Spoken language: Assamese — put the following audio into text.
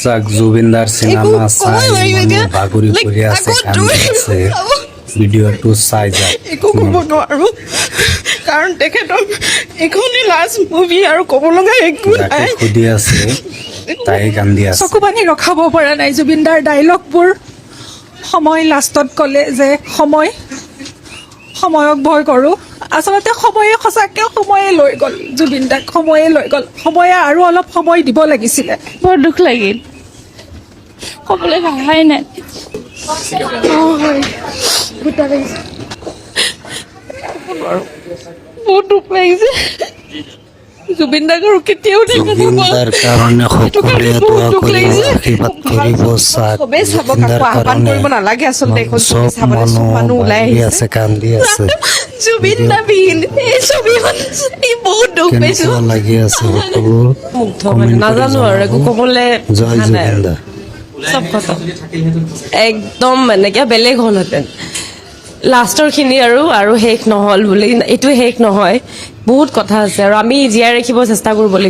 দৰ্শক জুবিনদাৰ সিনেমা চাই বাগৰি কৰি আছে কান্দি আছে ভিডিঅ'টো চাই যাওক একো ক'ব নোৱাৰো কাৰণ তেখেতৰ এইখনেই লাষ্ট মুভি আৰু ক'ব লগা একো নাই সুধি আছে তাই কান্দি আছে চকু পানী ৰখাব পৰা নাই জুবিনদাৰ ডাইলগবোৰ সময় লাষ্টত ক'লে যে সময়ক ভয় কৰোঁ আচলতে সময়ে সঁচাকৈ সময়ে লৈ গ'ল জুবিনদাক সময়ে লৈ গ'ল সময়ে আৰু অলপ সময় দিব লাগিছিলে বৰ দুখ লাগিল ক'বলৈ ভাষাই নাই হয় গোটা লাগিছে বহুত দুখ লাগিছে জুবিনদাক আৰু কেতিয়াও দেখা জুবিনদাৰ কাৰণে সকলোৱে দোৱা কৰিব আশীৰ্বাদ কৰিব চবেই চাব কাকো আহ্বান কৰিব নালাগে আচলতে এইখন ছবি চব চাবলৈ চব মানুহ ওলাই বাগৰি আহিছে আছে কান্দি আছে জুবিনদা বিহীন এই ছবিখন চাই বহুত দুখ পাইছো কেনেকুৱা লাগি আছে সকলো মুগ্ধ মানে নাজানো আৰু একো ক'বলৈ জয় জুবিনদা চব কথা একদম মানে কিবা বেলেগ হ'লহেঁতেন লাষ্টৰ খিনি আৰু শেষ নহ'ল বুলি এইটো শেষ নহয় বহুত কথা আছে আৰু আমি জীয়াই ৰাখিব চেষ্টা কৰিব লাগিব